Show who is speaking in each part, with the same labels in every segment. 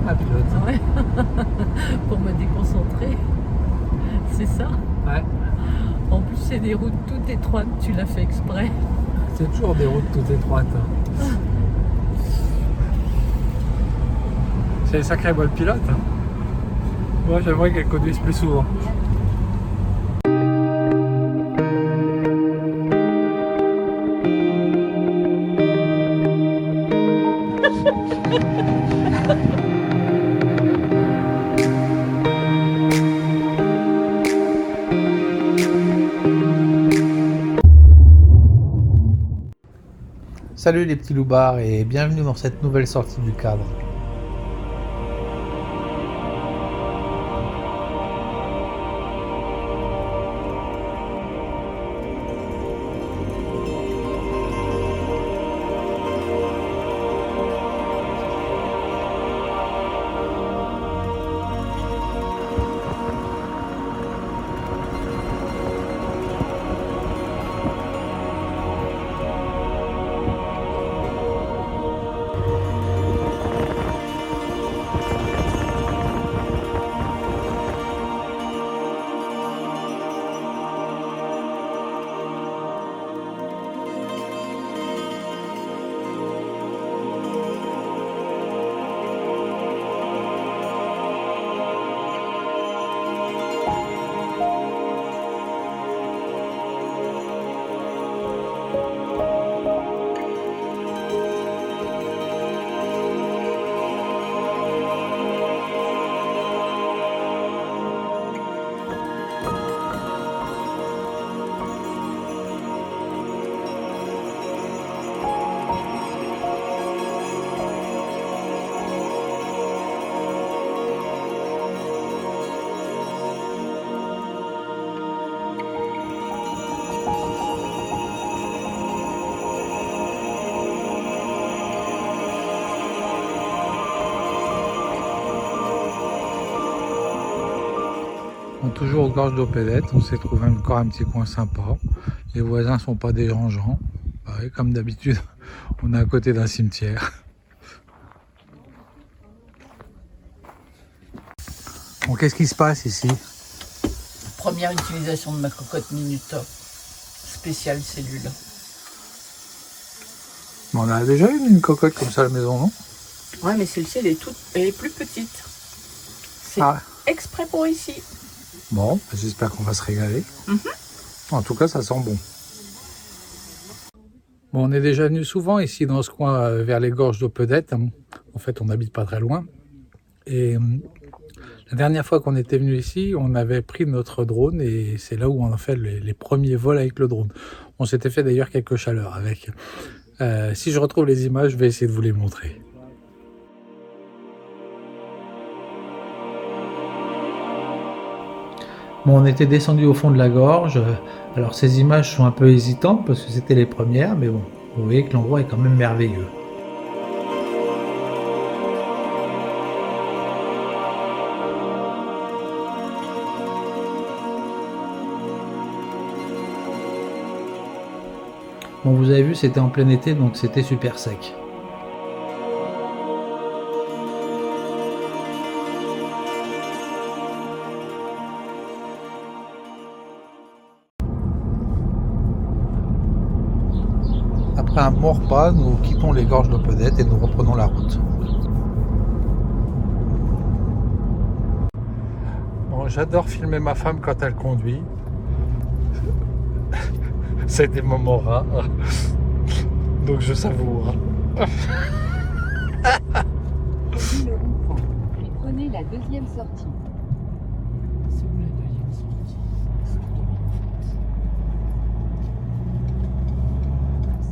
Speaker 1: ma pilote.
Speaker 2: Ouais. Pour me déconcentrer. C'est ça.
Speaker 1: Ouais.
Speaker 2: En plus, c'est des routes toutes étroites, tu l'as fait exprès.
Speaker 1: C'est toujours des routes toutes étroites. C'est une sacrée bonne pilote. Moi, j'aimerais qu'elle conduise plus souvent. Salut les petits loupards et bienvenue dans cette nouvelle sortie du cadre. Toujours aux gorges d'Opelette, on s'est trouvé encore un petit coin sympa. Les voisins sont pas dérangeants. Ouais, comme d'habitude, on est à côté d'un cimetière. Bon, qu'est-ce qui se passe ici?
Speaker 2: Première utilisation de ma cocotte Minuta. Spéciale cellule.
Speaker 1: On a déjà eu une cocotte comme ça à la maison, non?
Speaker 2: Ouais, mais celle-ci, elle est plus petite. C'est exprès pour ici.
Speaker 1: Bon, j'espère qu'on va se régaler. En tout cas, ça sent bon. Bon, on est déjà venu souvent ici dans ce coin vers les gorges d'Opelette. En fait, on n'habite pas très loin. Et la dernière fois qu'on était venu ici, on avait pris notre drone et c'est là où on a fait les premiers vols avec le drone. On s'était fait d'ailleurs quelques chaleurs avec. Si je retrouve les images, je vais essayer de vous les montrer. Bon, on était descendu au fond de la gorge. Alors ces images sont un peu hésitantes parce que c'était les premières, mais bon, vous voyez que l'endroit est quand même merveilleux. Bon, vous avez vu, c'était en plein été, donc c'était super sec. Après un bon repas, nous quittons les gorges d'Opelette et nous reprenons la route. Bon, j'adore filmer ma femme quand elle conduit. C'est des moments rares. Donc je savoure.
Speaker 3: Prenez le rond-point, puis prenez la deuxième sortie.
Speaker 2: C'est où la deuxième sortie?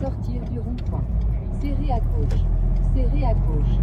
Speaker 3: Sortir du rond-point, puis serrez à gauche. Serrez à gauche.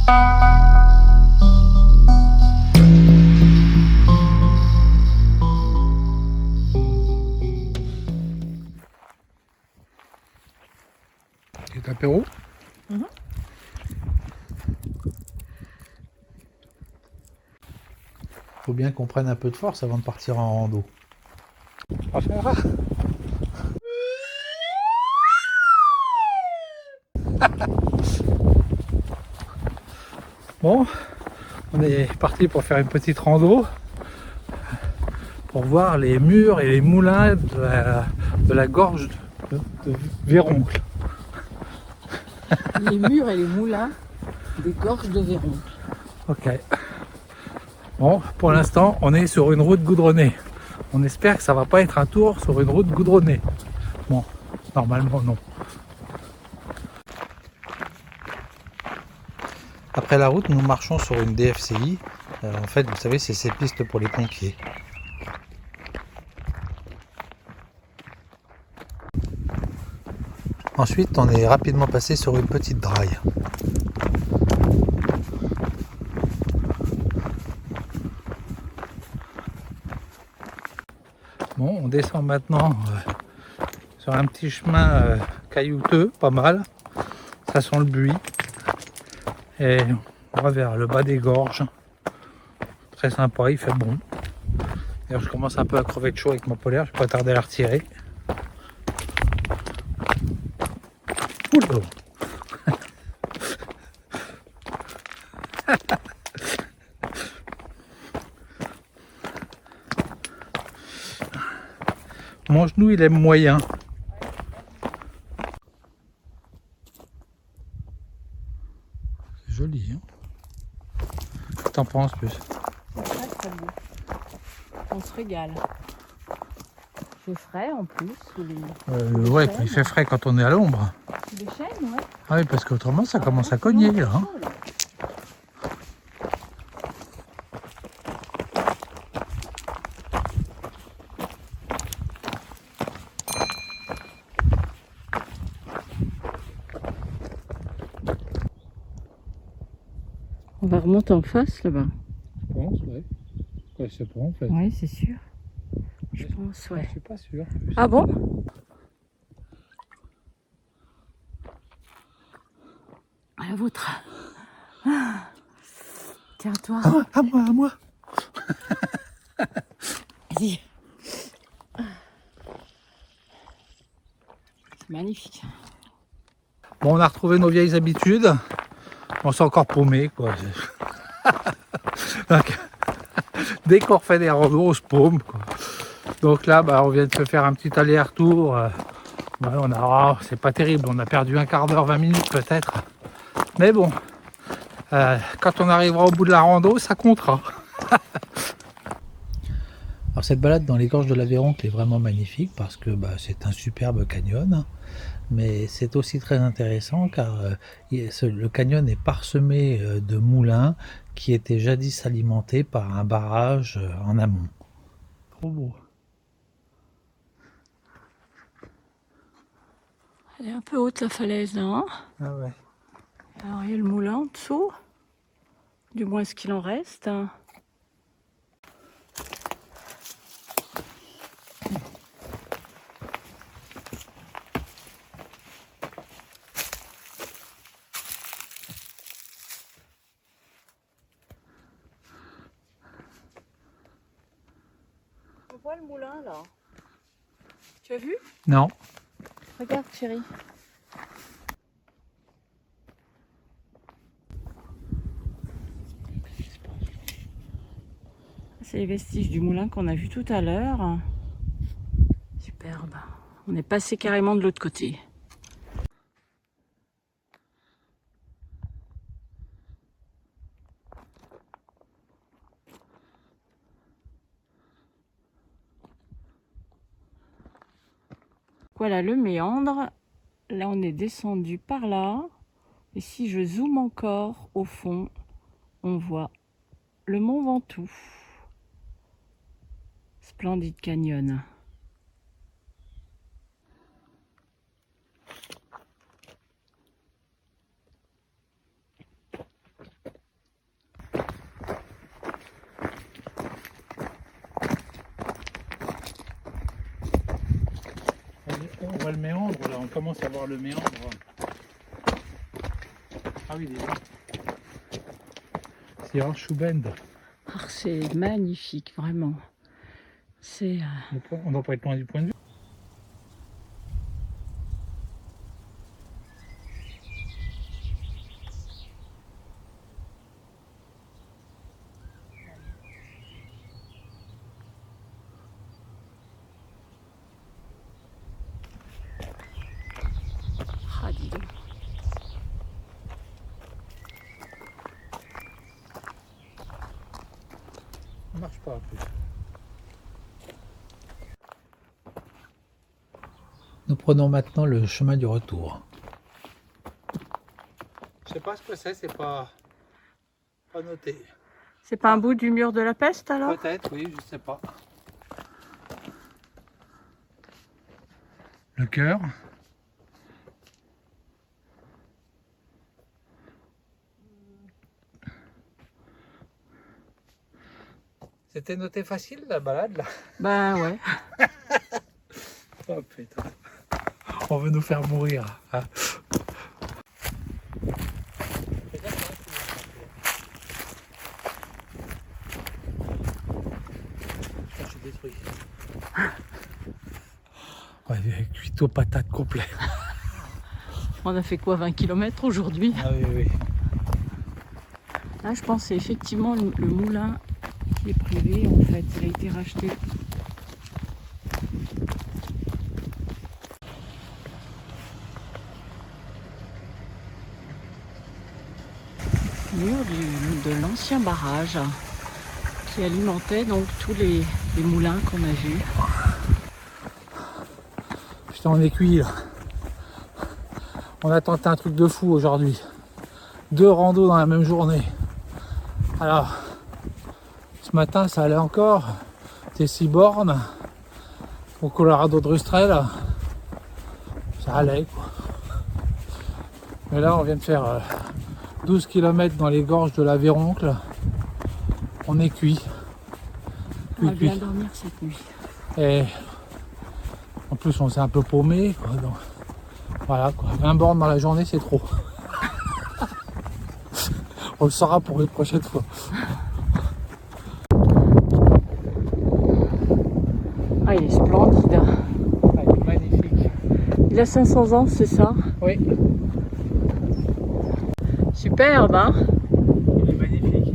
Speaker 1: Petit apéro. Faut bien qu'on prenne un peu de force avant de partir en rando. On va faire. Bon, on est parti pour faire une petite rando pour voir les murs et les moulins de la gorge de Véroncle.
Speaker 2: Les murs et les moulins des gorges de Véroncle.
Speaker 1: Ok. Bon, pour l'instant, on est sur une route goudronnée. On espère que ça va pas être un tour sur une route goudronnée. Bon, normalement non. Après la route, nous marchons sur une DFCI. En fait, vous savez, c'est ces pistes pour les pompiers. Ensuite, on est rapidement passé sur une petite draille. Bon, on descend maintenant sur un petit chemin caillouteux, pas mal. Ça sent le buis. Et on va vers le bas des gorges. Très sympa, il fait bon. D'ailleurs, je commence un peu à crever de chaud avec ma polaire, je vais pas tarder à la retirer. Oula. Mon genou, il est moyen. C'est joli, hein. Qu'est-ce que t'en penses plus?
Speaker 2: Très très beau. On se régale. C'est frais en plus.
Speaker 1: Ouais, il fait frais quand on est à l'ombre.
Speaker 2: Les chênes, ouais.
Speaker 1: Ah oui, parce qu'autrement, ça commence à cogner, là. Hein.
Speaker 2: On va remonter en face là-bas.
Speaker 1: Je pense, ouais. Ouais, c'est pas en fait.
Speaker 2: Oui, c'est sûr. Je pense, ouais.
Speaker 1: Je suis pas sûr.
Speaker 2: Ah bon? À la vôtre. Ah. Tiens-toi.
Speaker 1: À moi, à moi.
Speaker 2: Vas-y. C'est magnifique.
Speaker 1: Bon, on a retrouvé nos vieilles habitudes. On s'est encore paumé, quoi. Donc, dès qu'on refait des randos, on se paume, quoi. Donc là, bah, on vient de se faire un petit aller-retour. Bah, c'est pas terrible, on a perdu un quart d'heure, 20 minutes peut-être. Mais bon, quand on arrivera au bout de la rando, ça comptera. Alors cette balade dans les gorges de l'Aveyron est vraiment magnifique parce que bah, c'est un superbe canyon. Mais c'est aussi très intéressant car le canyon est parsemé de moulins qui étaient jadis alimentés par un barrage en amont. Trop beau.
Speaker 2: Elle est un peu haute la falaise là. Hein,
Speaker 1: Ah ouais.
Speaker 2: alors il y a le moulin en dessous. Du moins ce qu'il en reste. On voit le moulin là. Tu as vu?
Speaker 1: Non.
Speaker 2: Regarde chérie. C'est les vestiges du moulin qu'on a vu tout à l'heure. Superbe. On est passé carrément de l'autre côté. Voilà le méandre. Là, on est descendu par là. Et si je zoome encore au fond, on voit le Mont Ventoux. Splendide canyon.
Speaker 1: voit le méandre là, on commence à voir le méandre. Ah oui, déjà. C'est Horseshoe.
Speaker 2: Ah, c'est magnifique, vraiment. C'est...
Speaker 1: On doit pas être loin du point de vue.
Speaker 2: Ah, dis donc.
Speaker 1: Ça marche pas en plus. Nous prenons maintenant le chemin du retour. Je sais pas ce que c'est pas noté.
Speaker 2: C'est pas un bout du mur de la peste alors?
Speaker 1: Peut-être, oui, je sais pas. Le cœur. C'était noté facile la balade là.
Speaker 2: Bah ouais.
Speaker 1: Oh putain. On veut nous faire mourir. Hein. Je suis détruit. Ouais, cuito patate complet.
Speaker 2: On a fait quoi, 20 km aujourd'hui?
Speaker 1: Ah oui, oui.
Speaker 2: Là, je pense que c'est effectivement le moulin qui est privé en fait. Il a été racheté. Mur de l'ancien barrage qui alimentait donc tous les moulins qu'on a vus.
Speaker 1: Putain, on est cuit là. On a tenté un truc de fou aujourd'hui. 2 randos dans la même journée. Alors, ce matin ça allait encore. C'était 6 bornes. Au Colorado de Rustrel, ça allait quoi. Mais là on vient de faire 12 km dans les gorges de la Véroncle. On est cuit.
Speaker 2: On va bien dormir cette nuit.
Speaker 1: Et en plus on s'est un peu paumé quoi, donc voilà quoi. 20 bornes dans la journée c'est trop. On le saura pour une prochaine fois.
Speaker 2: Ah, il est splendide.
Speaker 1: Ah, il est magnifique.
Speaker 2: Il a 500 ans, c'est ça?
Speaker 1: Oui,
Speaker 2: Superbe, hein?
Speaker 1: il est magnifique.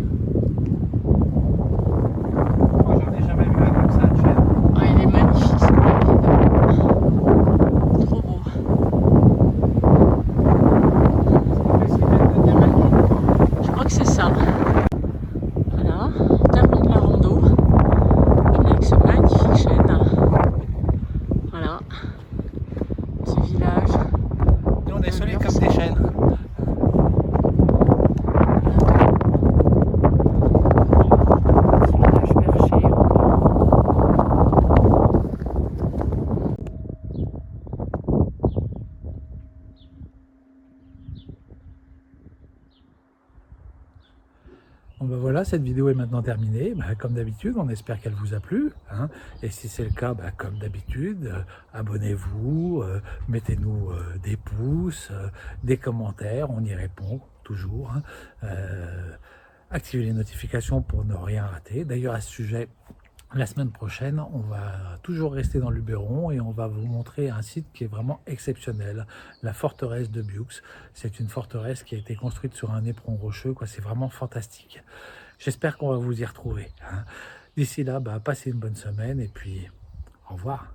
Speaker 1: Moi j'en ai jamais vu un comme ça, une chaîne.
Speaker 2: Ah, il est magnifique, splendide. Trop beau. Je crois que c'est ça. Voilà, on termine la rando avec ce magnifique chêne. Voilà, petit village.
Speaker 1: Nous on est solide comme des chaînes.
Speaker 2: Petit village perché encore.
Speaker 1: Bon ben voilà, cette vidéo est maintenant terminée. Ben, comme d'habitude, on espère qu'elle vous a plu. Hein. Et si c'est le cas, ben, comme d'habitude, abonnez-vous, mettez-nous des pouces, des commentaires, on y répond toujours. Hein. Activez les notifications pour ne rien rater. D'ailleurs, à ce sujet, la semaine prochaine, on va toujours rester dans le Luberon et on va vous montrer un site qui est vraiment exceptionnel, la forteresse de Biux. C'est une forteresse qui a été construite sur un éperon rocheux, quoi. C'est vraiment fantastique. J'espère qu'on va vous y retrouver. Hein. D'ici là, bah, passez une bonne semaine et puis au revoir.